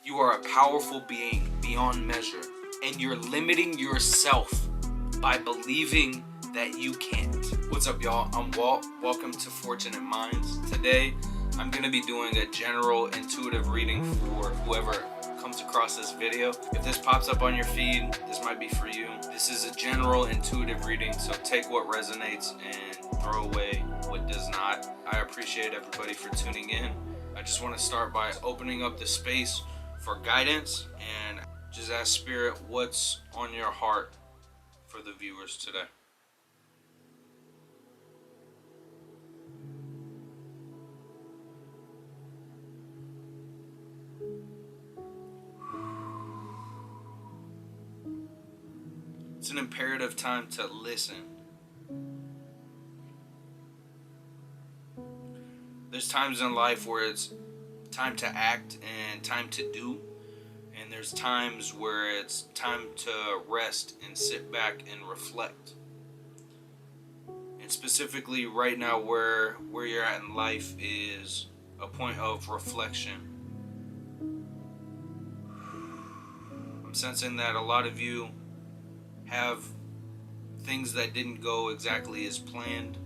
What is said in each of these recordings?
You are a powerful being beyond measure, and you're limiting yourself by believing that you can't. What's up, y'all? I'm Walt. Welcome to Fortunate Minds. Today, I'm going to be doing a general intuitive reading for whoever comes across this video. If this pops up on your feed, this might be for you. This is a general intuitive reading, so take what resonates and throw away what does not. I appreciate everybody for tuning in. I just want to start by opening up the space for guidance and just ask Spirit what's on your heart for the viewers today. It's an imperative time to listen. There's times in life where it's time to act and time to do, and there's times where it's time to rest and sit back and reflect. And specifically right now where you're at in life is a point of reflection. I'm sensing that a lot of you have things that didn't go exactly as planned.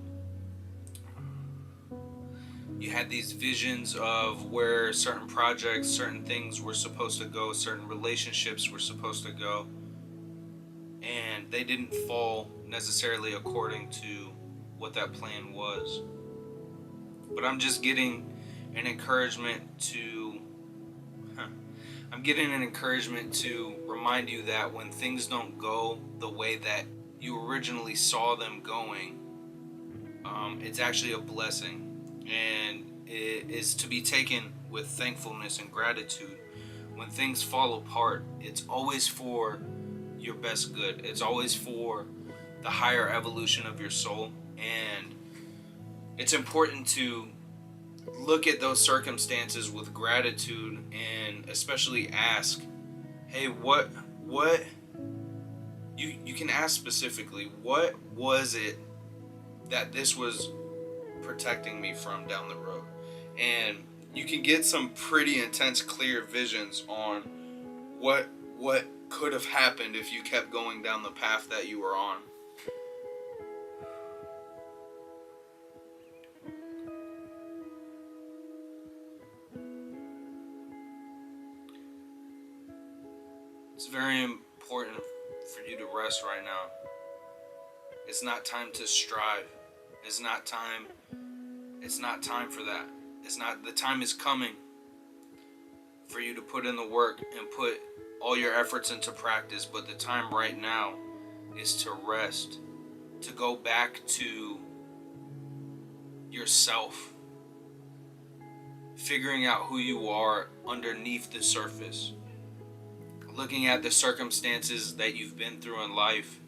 You had these visions of where certain projects, certain things were supposed to go, certain relationships were supposed to go, and they didn't fall necessarily according to what that plan was. But I'm just getting an encouragement to remind you that when things don't go the way that you originally saw them going, it's actually a blessing. And it is to be taken with thankfulness and gratitude. When things fall apart, it's always for your best good. It's always for the higher evolution of your soul. And it's important to look at those circumstances with gratitude and especially ask, hey, what you can ask specifically, what was it that this was protecting me from down the road? And you can get some pretty intense, clear visions on what could have happened if you kept going down the path that you were on. It's very important for you to rest right now. It's not time to strive. It's not time for that. The time is coming for you to put in the work and put all your efforts into practice, but the time right now is to rest, to go back to yourself, figuring out who you are underneath the surface, looking at the circumstances that you've been through in life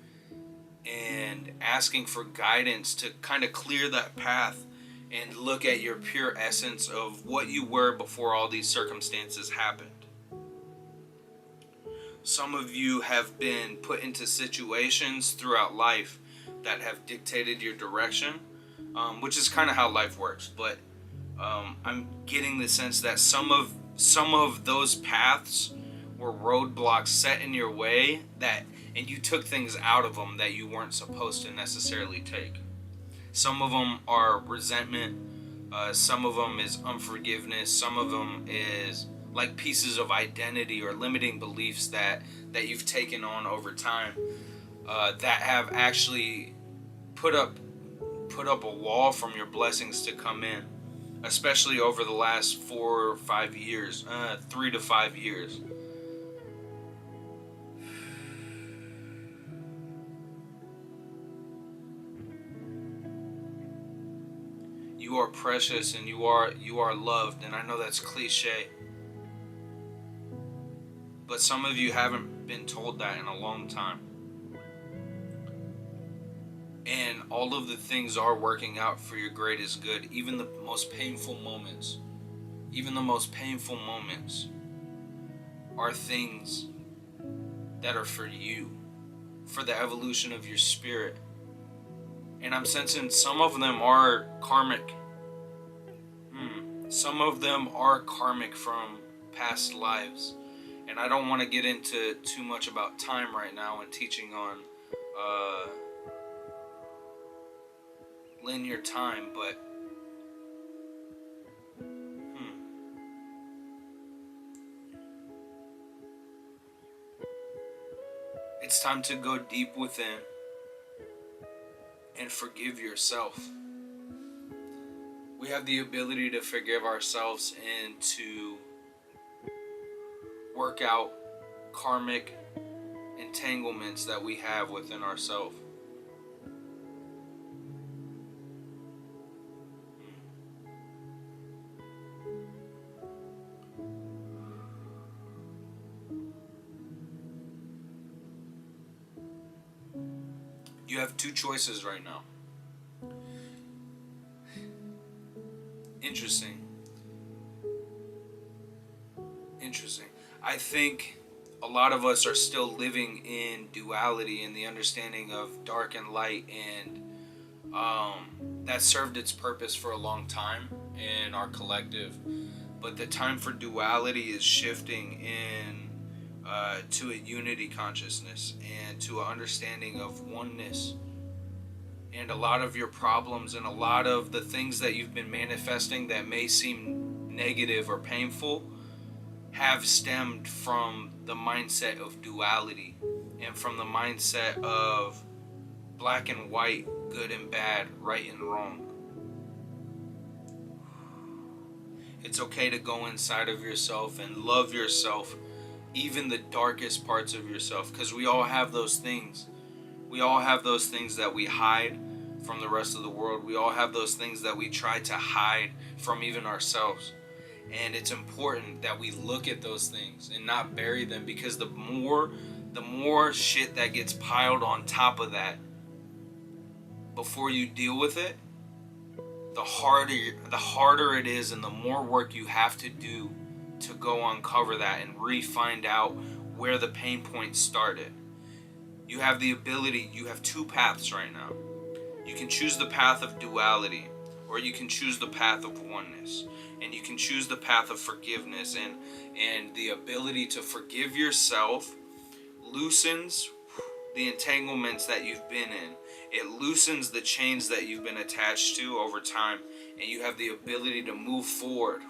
and asking for guidance to kind of clear that path and look at your pure essence of what you were before all these circumstances happened. Some of you have been put into situations throughout life that have dictated your direction, which is kind of how life works. But I'm getting the sense that some of those paths were roadblocks set in your way and you took things out of them that you weren't supposed to necessarily take. Some of them are resentment, some of them is unforgiveness, some of them is like pieces of identity or limiting beliefs that you've taken on over time that have actually put up a wall from your blessings to come in, especially over the last 4 or 5 years, 3 to 5 years. You are precious and you are loved, and I know that's cliche, but some of you haven't been told that in a long time. And all of the things are working out for your greatest good, even the most painful moments. Even the most painful moments are things that are for you, for the evolution of your spirit. And I'm sensing some of them are karmic. Some of them are karmic from past lives. And I don't want to get into too much about time right now and teaching on linear time, but it's time to go deep within and forgive yourself. We have the ability to forgive ourselves and to work out karmic entanglements that we have within ourselves. You have two choices right now. Interesting. I think a lot of us are still living in duality and the understanding of dark and light, and that served its purpose for a long time in our collective. But the time for duality is shifting in to a unity consciousness and to an understanding of oneness. And a lot of your problems and a lot of the things that you've been manifesting that may seem negative or painful have stemmed from the mindset of duality and from the mindset of black and white, good and bad, right and wrong. It's okay to go inside of yourself and love yourself, even the darkest parts of yourself, because we all have those things. We all have those things that we hide from the rest of the world. We all have those things that we try to hide from even ourselves. And it's important that we look at those things and not bury them, because the more shit that gets piled on top of that before you deal with it, the harder it is, and the more work you have to do to go uncover that and re-find out where the pain point started. You have the ability, you have two paths right now. You can choose the path of duality, or you can choose the path of oneness. And you can choose the path of forgiveness, and the ability to forgive yourself loosens the entanglements that you've been in. It loosens the chains that you've been attached to over time, and you have the ability to move forward.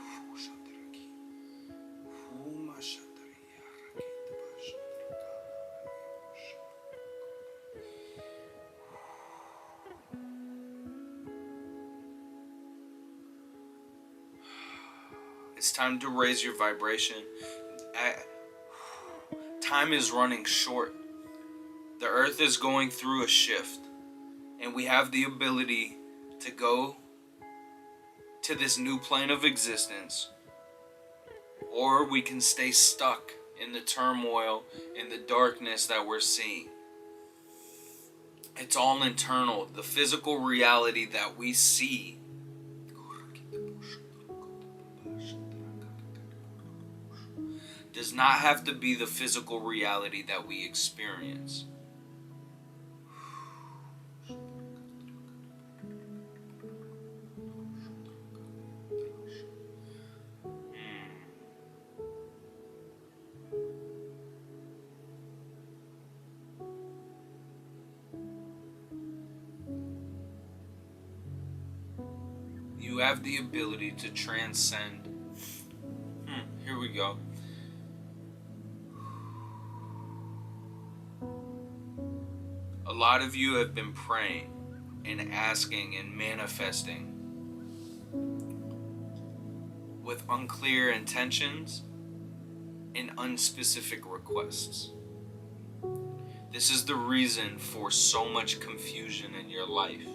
It's time to raise your vibration. Time is running short. The earth is going through a shift, and we have the ability to go to this new plane of existence, or we can stay stuck in the turmoil, in the darkness that we're seeing. It's all internal. The physical reality that we see does not have to be the physical reality that we experience. You have the ability to transcend. Here we go. A lot of you have been praying and asking and manifesting with unclear intentions and unspecific requests. This is the reason for so much confusion in your life.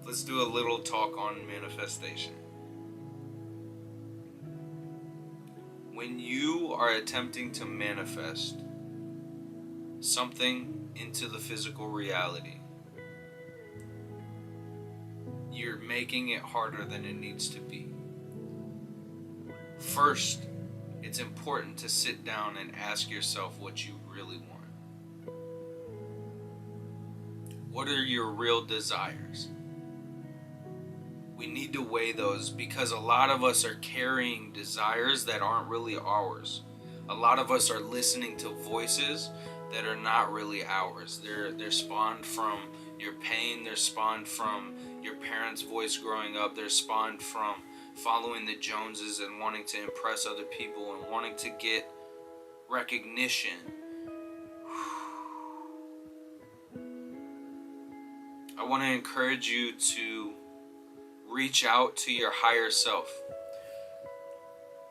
Let's do a little talk on manifestation. When you are attempting to manifest something into the physical reality, you're making it harder than it needs to be. First, it's important to sit down and ask yourself what you really want. What are your real desires? We need to weigh those, because a lot of us are carrying desires that aren't really ours. A lot of us are listening to voices that are not really ours. They're spawned from your pain. They're spawned from your parents' voice growing up. They're spawned from following the Joneses and wanting to impress other people and wanting to get recognition. I want to encourage you to reach out to your higher self.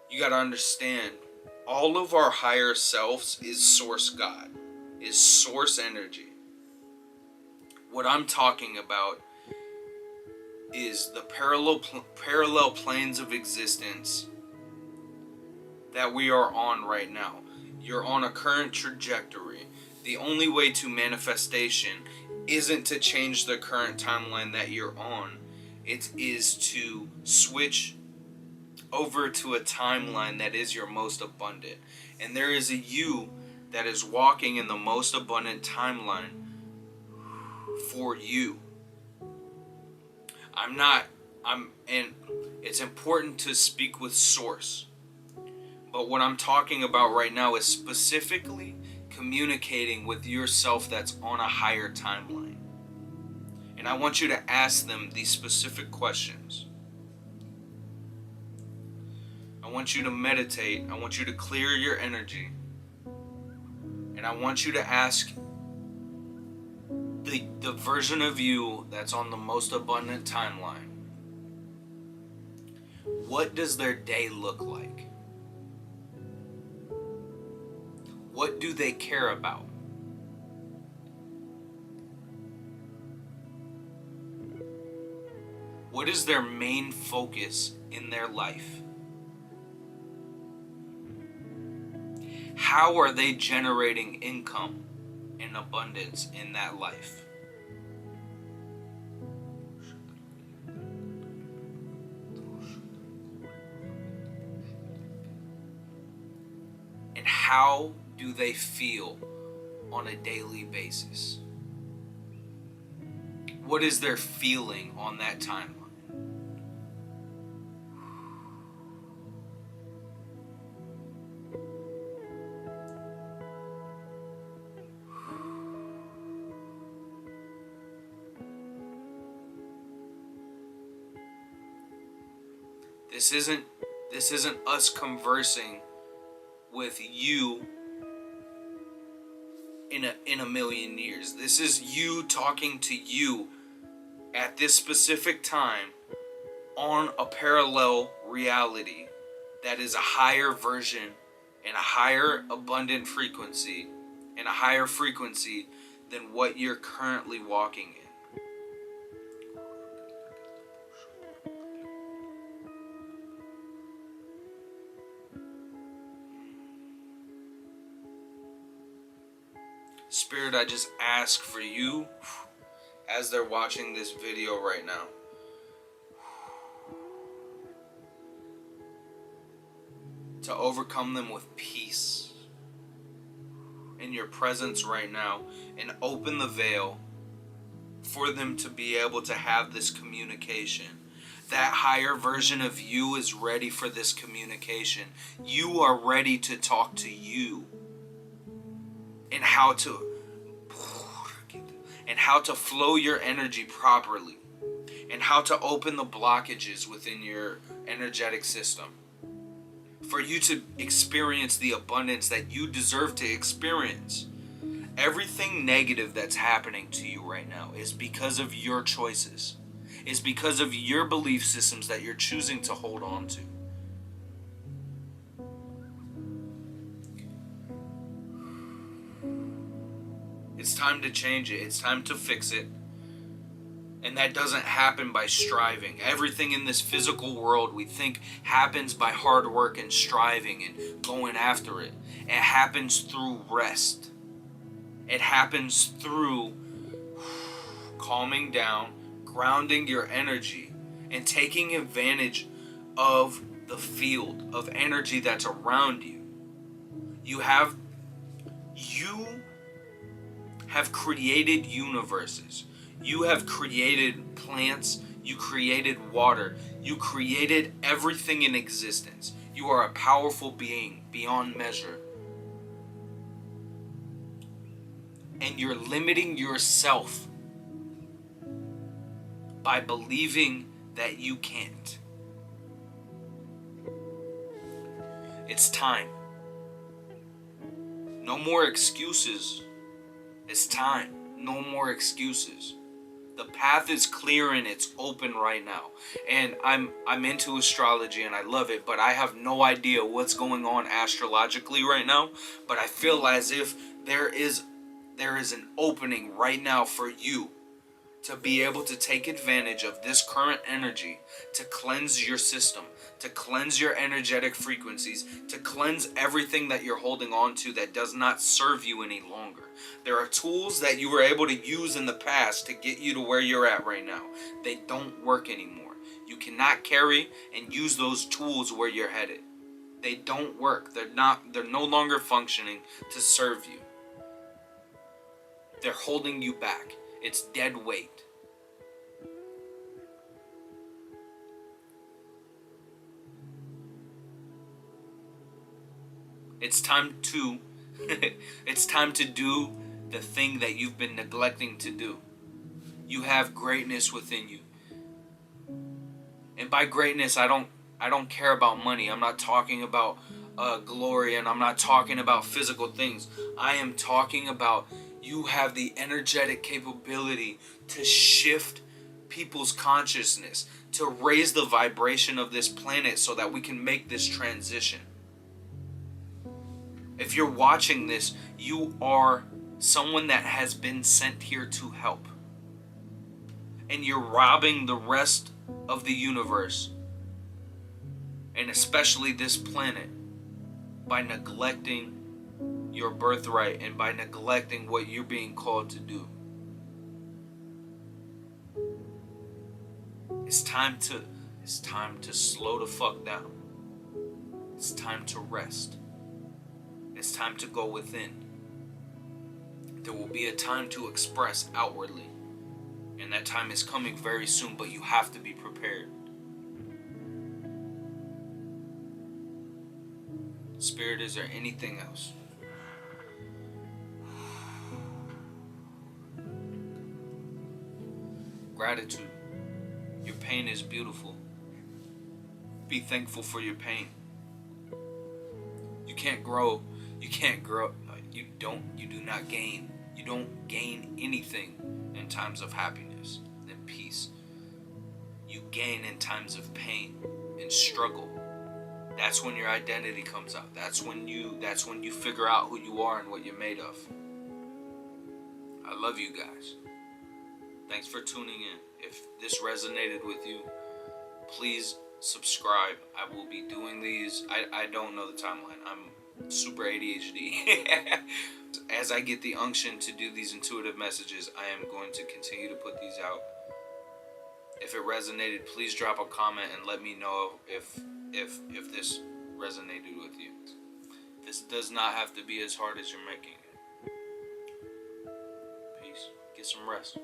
You got to understand, all of our higher selves is source God, is source energy. What I'm talking about is the parallel planes of existence that we are on right now. You're on a current trajectory. The only way to manifestation isn't to change the current timeline that you're on. It is to switch over to a timeline that is your most abundant. And there is a you that is walking in the most abundant timeline for you. And it's important to speak with source. But what I'm talking about right now is specifically communicating with yourself that's on a higher timeline. And I want you to ask them these specific questions. I want you to meditate. I want you to clear your energy. And I want you to ask the version of you that's on the most abundant timeline, what does their day look like? What do they care about? What is their main focus in their life? How are they generating income and abundance in that life? And how do they feel on a daily basis? What is their feeling on that timeline? This isn't us conversing with you in a million years. This is you talking to you at this specific time on a parallel reality that is a higher version and a higher abundant frequency and a higher frequency than what you're currently walking in. Spirit, I just ask for you, as they're watching this video right now, to overcome them with peace in your presence right now, and open the veil for them to be able to have this communication. That higher version of you is ready for this communication. You are ready to talk to you. And how to flow your energy properly, and how to open the blockages within your energetic system for you to experience the abundance that you deserve to experience. Everything negative that's happening to you right now is because of your choices. It's because of your belief systems that you're choosing to hold on to. It's time to change it. It's time to fix it. And that doesn't happen by striving. Everything in this physical world we think happens by hard work and striving and going after it. It happens through rest. It happens through calming down, grounding your energy, and taking advantage of the field of energy that's around you. You have created universes. You have created plants. You created water. You created everything in existence. You are a powerful being beyond measure. And you're limiting yourself by believing that you can't. It's time. No more excuses. It's time. No more excuses. The path is clear and it's open right now. And I'm into astrology and I love it, but I have no idea what's going on astrologically right now. But I feel as if there is an opening right now for you to be able to take advantage of this current energy to cleanse your system, to cleanse your energetic frequencies, to cleanse everything that you're holding on to that does not serve you any longer. There are tools that you were able to use in the past to get you to where you're at right now. They don't work anymore. You cannot carry and use those tools where you're headed. They don't work. They're no longer functioning to serve you. They're holding you back. It's dead weight. It's time to it's time to do the thing that you've been neglecting to do. You have greatness within you. And by greatness, I don't care about money. I'm not talking about glory, and I'm not talking about physical things. I am talking about you have the energetic capability to shift people's consciousness, to raise the vibration of this planet so that we can make this transition. If you're watching this, you are someone that has been sent here to help. And you're robbing the rest of the universe, and especially this planet, by neglecting your birthright and by neglecting what you're being called to do. It's time to slow the fuck down. It's time to rest. It's time to go within. There will be a time to express outwardly, and that time is coming very soon, but you have to be prepared. Spirit, is there anything else? Gratitude. Your pain is beautiful. Be thankful for your pain. You can't grow. You do not gain. You don't gain anything in times of happiness and peace. You gain in times of pain and struggle. That's when your identity comes out. That's when you figure out who you are and what you're made of. I love you guys. Thanks for tuning in. If this resonated with you, please subscribe. I will be doing these. I don't know the timeline. I'm super ADHD. As I get the unction to do these intuitive messages, I am going to continue to put these out. If it resonated, please drop a comment and let me know if this resonated with you. This does not have to be as hard as you're making it. Peace. Get some rest.